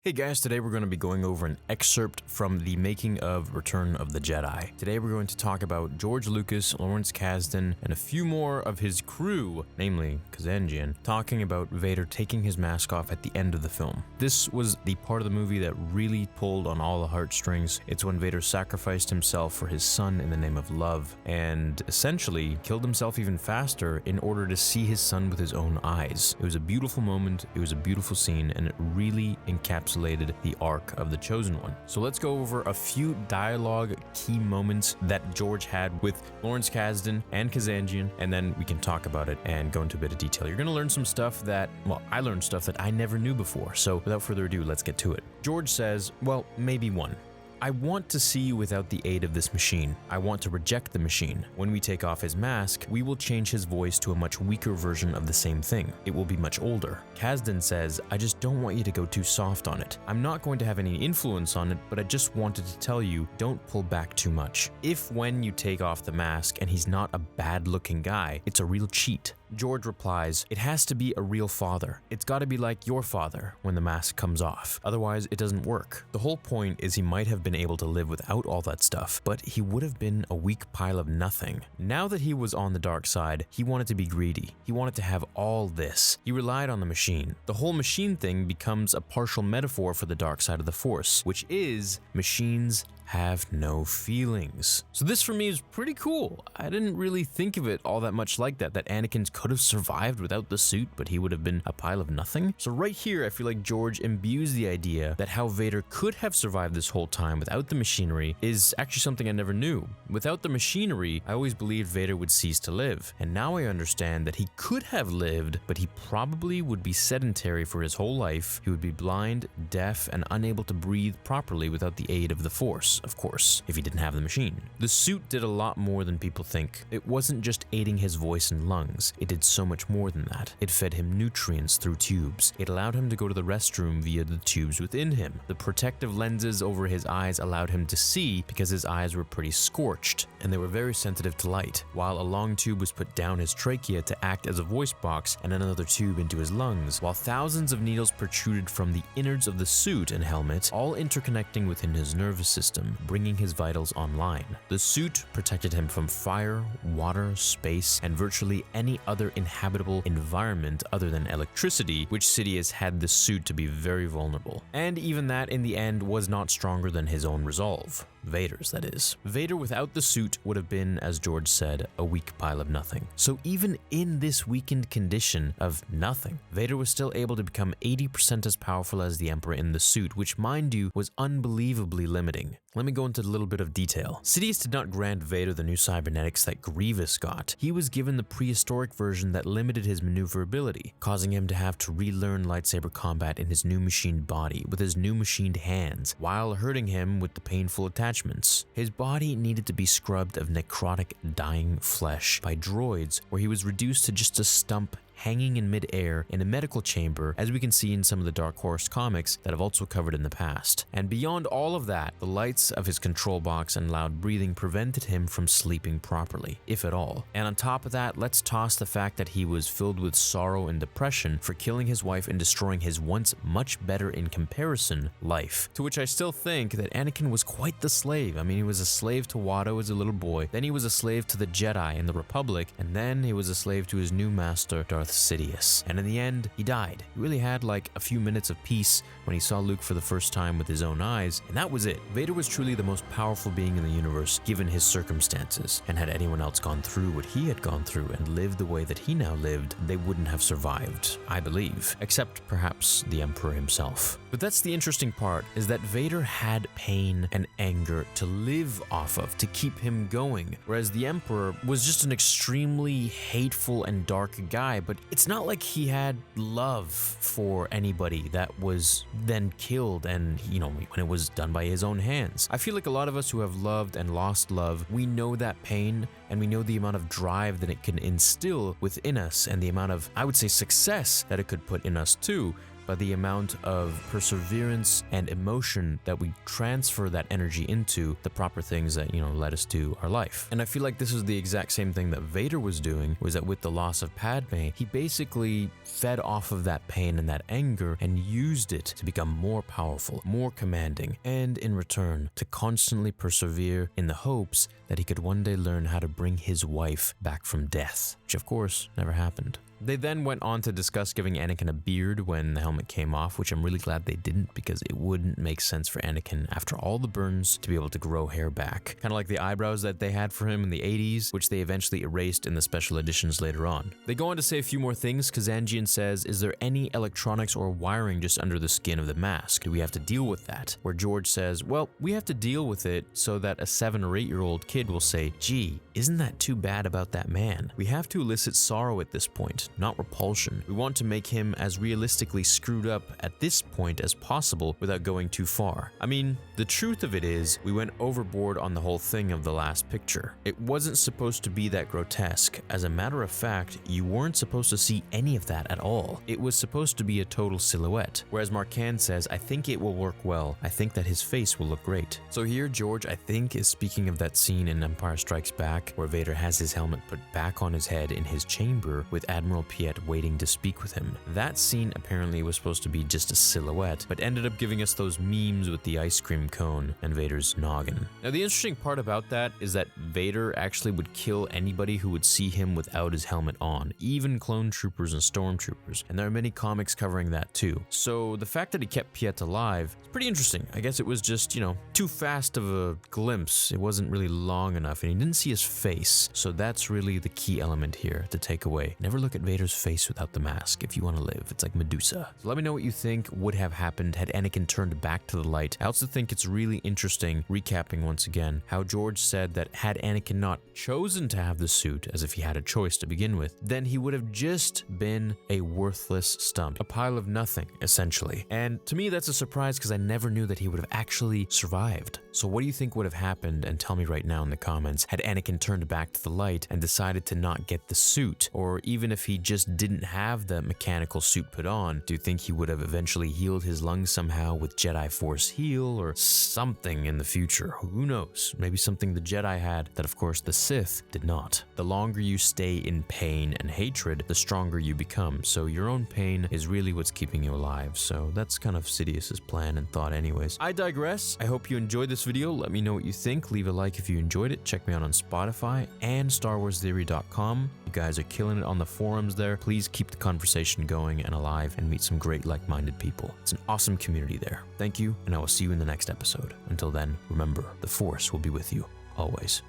Hey guys, today we're going to be going over an excerpt from the making of Return of the Jedi. Today we're going to talk about George Lucas, Lawrence Kasdan, and a few more of his crew, namely Kazanjian, talking about Vader taking his mask off at the end of the film. This was the part of the movie that really pulled on all the heartstrings. It's when Vader sacrificed himself for his son in the name of love, and essentially killed himself even faster in order to see his son with his own eyes. It was a beautiful moment, it was a beautiful scene, and it really encapsulated the arc of the Chosen One. So let's go over a few dialogue key moments that George had with Lawrence Kasdan and Kazanjian, and then we can talk about it and go into a bit of detail. You're going to learn some stuff that, well, I learned stuff that I never knew before. So without further ado, let's get to it. George says, well, maybe one. I want to see you without the aid of this machine. I want to reject the machine. When we take off his mask, we will change his voice to a much weaker version of the same thing. It will be much older. Kasdan says, I just don't want you to go too soft on it. I'm not going to have any influence on it, but I just wanted to tell you, don't pull back too much. If when you take off the mask and he's not a bad-looking guy, it's a real cheat. George replies, it has to be a real father. It's got to be like your father when the mask comes off. Otherwise, it doesn't work. The whole point is he might have been able to live without all that stuff, but he would have been a weak pile of nothing. Now that he was on the dark side, he wanted to be greedy. He wanted to have all this. He relied on the machine. The whole machine thing becomes a partial metaphor for the dark side of the Force, which is machines have no feelings. So this for me is pretty cool. I didn't really think of it all that much like that Anakin could have survived without the suit, but he would have been a pile of nothing. So right here, I feel like George imbues the idea that how Vader could have survived this whole time without the machinery is actually something I never knew. Without the machinery, I always believed Vader would cease to live. And now I understand that he could have lived, but he probably would be sedentary for his whole life. He would be blind, deaf, and unable to breathe properly without the aid of the Force, of course, if he didn't have the machine. The suit did a lot more than people think. It wasn't just aiding his voice and lungs. It did so much more than that. It fed him nutrients through tubes. It allowed him to go to the restroom via the tubes within him. The protective lenses over his eyes allowed him to see because his eyes were pretty scorched, and they were very sensitive to light, while a long tube was put down his trachea to act as a voice box and another tube into his lungs, while thousands of needles protruded from the innards of the suit and helmet, all interconnecting within his nervous system, bringing his vitals online. The suit protected him from fire, water, space, and virtually any other inhabitable environment other than electricity, which Sidious had the suit to be very vulnerable. And even that, in the end, was not stronger than his own resolve. Vader's, that is. Vader without the suit would have been, as George said, a weak pile of nothing. So even in this weakened condition of nothing, Vader was still able to become 80% as powerful as the Emperor in the suit, which, mind you, was unbelievably limiting. Let me go into a little bit of detail. Sidious did not grant Vader the new cybernetics that Grievous got. He was given the prehistoric version that limited his maneuverability, causing him to have to relearn lightsaber combat in his new machined body with his new machined hands, while hurting him with the painful attachments. His body needed to be scrubbed of necrotic, dying flesh by droids, where he was reduced to just a stump hanging in mid-air in a medical chamber, as we can see in some of the Dark Horse comics that I've also covered in the past. And beyond all of that, the lights of his control box and loud breathing prevented him from sleeping properly, if at all. And on top of that, let's toss the fact that he was filled with sorrow and depression for killing his wife and destroying his once much better in comparison life. To which I still think that Anakin was quite the slave. I mean, he was a slave to Watto as a little boy, then he was a slave to the Jedi and the Republic, and then he was a slave to his new master, Darth Sidious. And in the end, he died. He really had like a few minutes of peace when he saw Luke for the first time with his own eyes, and that was it. Vader was truly the most powerful being in the universe given his circumstances, and had anyone else gone through what he had gone through and lived the way that he now lived, they wouldn't have survived, I believe, except perhaps the Emperor himself. But that's the interesting part, is that Vader had pain and anger to live off of, to keep him going, whereas the Emperor was just an extremely hateful and dark guy. But it's not like he had love for anybody that was then killed and, you know, when it was done by his own hands. I feel like a lot of us who have loved and lost love, we know that pain, and we know the amount of drive that it can instill within us and the amount of, I would say, success that it could put in us too. by the amount of perseverance and emotion that we transfer that energy into the proper things that, let us do our life. And I feel like this is the exact same thing that Vader was doing, was that with the loss of Padme, he basically fed off of that pain and that anger and used it to become more powerful, more commanding, and in return to constantly persevere in the hopes that he could one day learn how to bring his wife back from death, which of course never happened. They then went on to discuss giving Anakin a beard when the helmet came off, which I'm really glad they didn't, because it wouldn't make sense for Anakin, after all the burns, to be able to grow hair back. Kind of like the eyebrows that they had for him in the 80s, which they eventually erased in the special editions later on. They go on to say a few more things. Kazanjian says, "Is there any electronics or wiring just under the skin of the mask? Do we have to deal with that?" Where George says, "Well, we have to deal with it so that a 7 or 8-year-old kid will say, 'Gee, isn't that too bad about that man?' We have to elicit sorrow at this point, not repulsion. We want to make him as realistically screwed up at this point as possible without going too far." I mean, the truth of it is, we went overboard on the whole thing of the last picture. It wasn't supposed to be that grotesque. As a matter of fact, you weren't supposed to see any of that at all. It was supposed to be a total silhouette. Whereas Marquand says, "I think it will work well. I think that his face will look great." So here, George, I think, is speaking of that scene in Empire Strikes Back where Vader has his helmet put back on his head in his chamber with Admiral Piet waiting to speak with him. That scene apparently was supposed to be just a silhouette, but ended up giving us those memes with the ice cream cone and Vader's noggin. Now, the interesting part about that is that Vader actually would kill anybody who would see him without his helmet on, even clone troopers and stormtroopers, and there are many comics covering that too. So the fact that he kept Piet alive is pretty interesting. I guess it was just, too fast of a glimpse. It wasn't really long enough, and he didn't see his face, so that's really the key element here to take away. Never look at Vader's face without the mask if you want to live. It's like Medusa. So let me know what you think would have happened had Anakin turned back to the light. I also think it's really interesting, recapping once again, how George said that had Anakin not chosen to have the suit, as if he had a choice to begin with, then he would have just been a worthless stump, a pile of nothing, essentially. And to me, that's a surprise because I never knew that he would have actually survived. So what do you think would have happened? And tell me right now in the comments, had Anakin turned back to the light and decided to not get the suit, or even if he just didn't have the mechanical suit put on, do you think he would have eventually healed his lungs somehow with Jedi Force Heal or something in the future? Who knows? Maybe something the Jedi had that of course the Sith did not. The longer you stay in pain and hatred, the stronger you become. So your own pain is really what's keeping you alive. So that's kind of Sidious's plan and thought anyways. I digress. I hope you enjoyed this video. Let me know what you think. Leave a like if you enjoyed it. Check me out on Spotify and StarWarsTheory.com. You guys are killing it on the forums there. Please keep the conversation going and alive and meet some great like-minded people. It's an awesome community there. Thank you, and I will see you in the next episode. Until then, remember, the Force will be with you always.